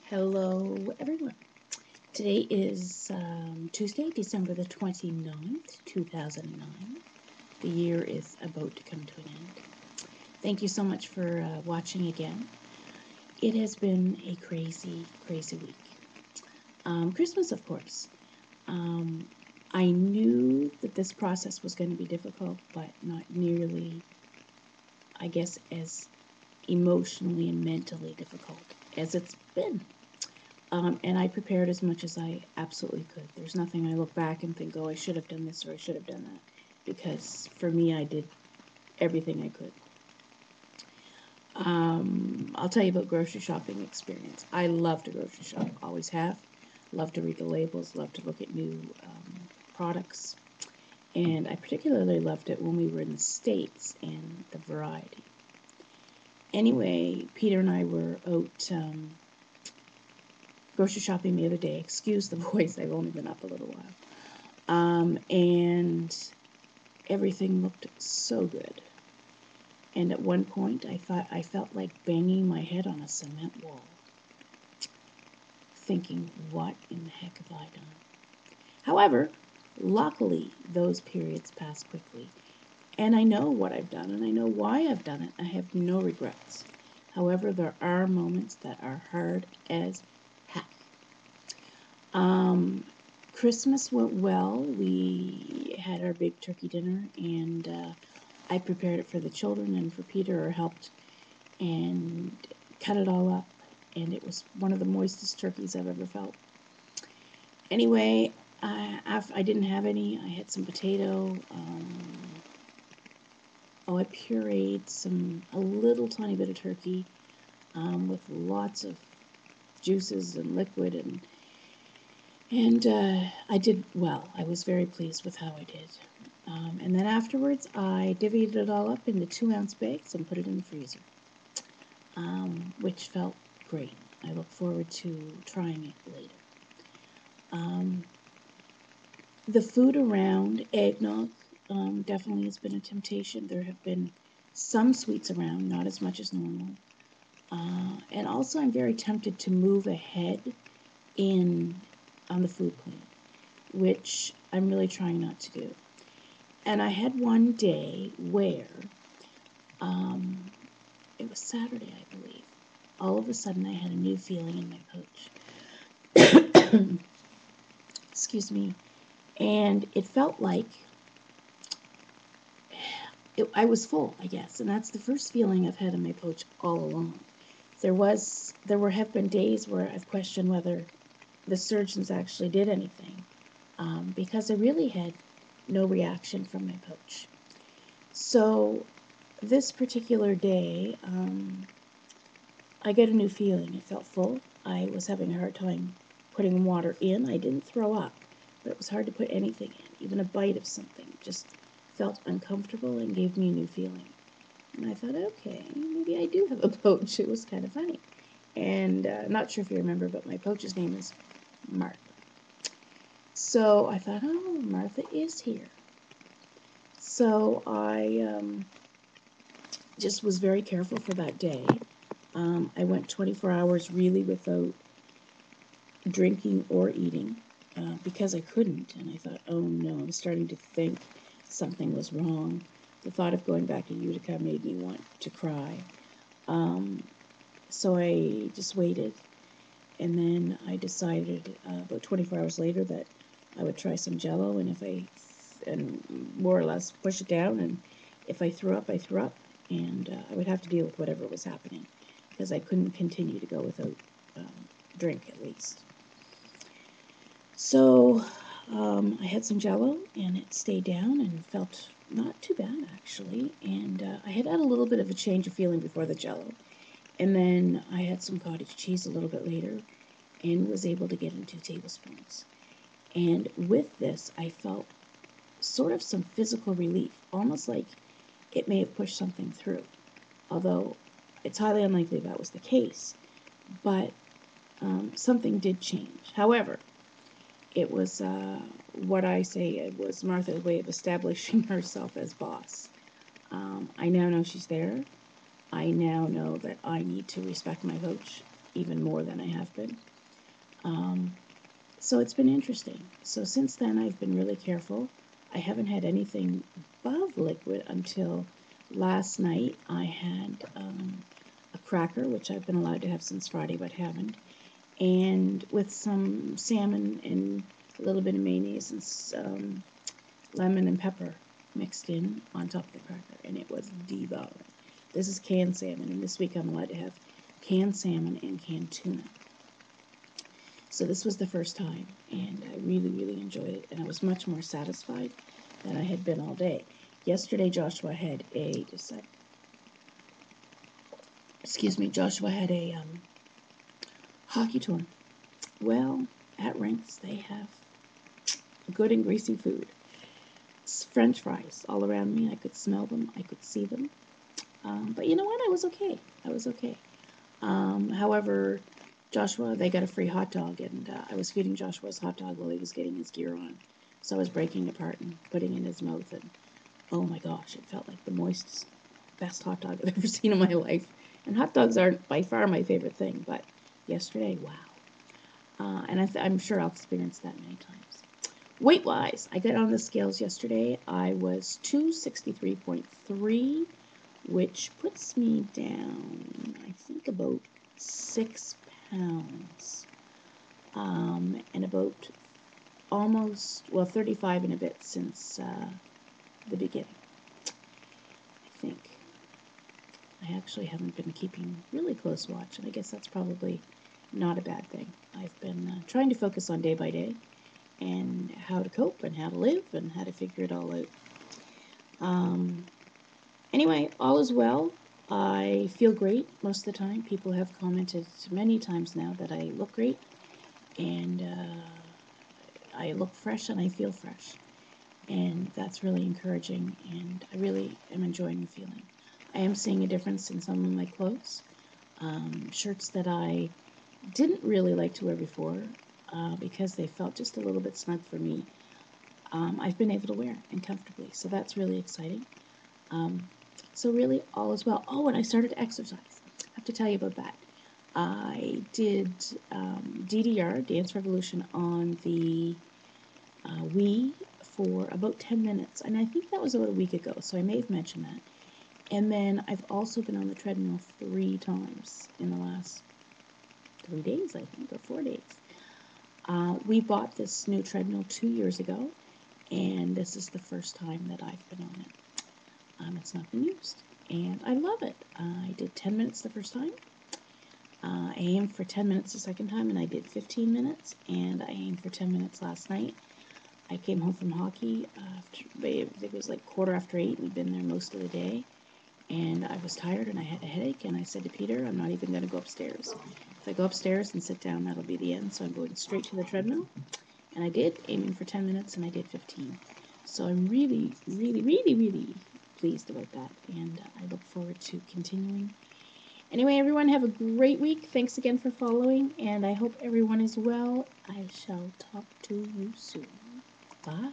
Hello, everyone. Today is Tuesday, December the 29th, 2009. The year is about to come to an end. Thank you so much for watching again. It has been a crazy, crazy week. Christmas, of course. I knew that this process was going to be difficult, but not nearly, I guess, as emotionally and mentally difficult as it's been. And I prepared as much as I absolutely could. There's nothing I look back and think, oh, I should have done this or I should have done that. Because for me, I did everything I could. I'll tell you about grocery shopping experience. I love to grocery shop, always have. Love to read the labels, love to look at new products. And I particularly loved it when we were in the States and the variety. Anyway, Peter and I were out grocery shopping the other day. Excuse the voice, I've only been up a little while. And everything looked so good. And at one point, I felt like banging my head on a cement wall, thinking, what in the heck have I done? However, luckily, those periods pass quickly. And I know what I've done, and I know why I've done it. I have no regrets. However, there are moments that are hard as heck. Christmas went well. We had our big turkey dinner, and I prepared it for the children and for Peter, or helped, and cut it all up. And it was one of the moistest turkeys I've ever felt. Anyway, I didn't have any. I had some potato. I pureed a little tiny bit of turkey with lots of juices and liquid, and I did well. I was very pleased with how I did. And then afterwards, I divvied it all up into 2-ounce bags and put it in the freezer, which felt great. I look forward to trying it later. The food around, eggnog, definitely has been a temptation. There have been some sweets around, not as much as normal. And also I'm very tempted to move ahead on the food plan, which I'm really trying not to do. And I had one day where, it was Saturday, I believe, all of a sudden I had a new feeling in my pouch. Excuse me. And it felt like I was full, I guess, and that's the first feeling I've had in my pouch all along. There have been days where I've questioned whether the surgeons actually did anything, because I really had no reaction from my pouch. So this particular day, I got a new feeling. It felt full. I was having a hard time putting water in. I didn't throw up, but it was hard to put anything in, even a bite of something. Just felt uncomfortable and gave me a new feeling. And I thought, okay, maybe I do have a pouch. It was kind of funny. And not sure if you remember, but my pouch's name is Martha. So I thought, oh, Martha is here. So I just was very careful for that day. I went 24 hours really without drinking or eating because I couldn't. And I thought, oh no, I'm starting to think something was wrong. The thought of going back to Utica made me want to cry. So I just waited, and then I decided about 24 hours later that I would try some Jell-O, and more or less push it down, and if I threw up, I threw up, and I would have to deal with whatever was happening, because I couldn't continue to go without drink, at least. So I had some Jell-O, and it stayed down and felt not too bad, actually. And I had a little bit of a change of feeling before the Jell-O. And then I had some cottage cheese a little bit later and was able to get in 2 tablespoons. And with this, I felt sort of some physical relief, almost like it may have pushed something through. Although it's highly unlikely that was the case. But something did change. However, it was what I say, it was Martha's way of establishing herself as boss. I now know she's there. I now know that I need to respect my coach. even more than I have been. So it's been interesting. So since then, I've been really careful. I haven't had anything above liquid until last night. I had a cracker, which I've been allowed to have since Friday, but haven't, and with some salmon and a little bit of mayonnaise and some lemon and pepper mixed in on top of the cracker, and it was devouring. This is canned salmon, and this week I'm allowed to have canned salmon and canned tuna. So this was the first time, and I really, really enjoyed it, and I was much more satisfied than I had been all day. Yesterday, Joshua had a, Joshua had a hockey tournament. Well, at Rinks, they have good and greasy food. French fries all around me. I could smell them. I could see them. But you know what? I was okay. I was okay. However, Joshua, they got a free hot dog, and I was feeding Joshua's hot dog while he was getting his gear on. So I was breaking it apart and putting it in his mouth, and oh my gosh, it felt like the moistest, best hot dog I've ever seen in my life. And hot dogs aren't by far my favorite thing, but yesterday, wow. And I'm sure I'll experience that many times. Weight-wise, I got on the scales yesterday. I was 263.3, which puts me down, I think, about 6 pounds, and about almost, 35 and a bit since the beginning, I think. I actually haven't been keeping really close watch, and I guess that's probably not a bad thing. I've been trying to focus on day by day and how to cope and how to live and how to figure it all out. Anyway, all is well. I feel great most of the time. People have commented many times now that I look great, and I look fresh and I feel fresh, and that's really encouraging, and I really am enjoying the feeling. I am seeing a difference in some of my clothes. Shirts that I didn't really like to wear before because they felt just a little bit snug for me, I've been able to wear and comfortably, so that's really exciting. So really, all is well. Oh, and I started to exercise. I have to tell you about that. I did DDR, Dance Revolution, on the Wii for about 10 minutes, and I think that was about a week ago, so I may have mentioned that. And then I've also been on the treadmill 3 times in the last 3 days, I think, or 4 days. We bought this new treadmill 2 years ago, and this is the first time that I've been on it. It's not been used, and I love it. I did 10 minutes the first time. I aimed for 10 minutes the second time, and I did 15 minutes, and I aimed for 10 minutes last night. I came home from hockey, it was like 8:15. We'd been there most of the day, and I was tired, and I had a headache, and I said to Peter, I'm not even going to go upstairs. If I go upstairs and sit down, that'll be the end, so I'm going straight to the treadmill, and I did, aiming for 10 minutes, and I did 15. So I'm really, really, really, really pleased about that, and I look forward to continuing. Anyway, everyone, have a great week. Thanks again for following, and I hope everyone is well. I shall talk to you soon. Bye.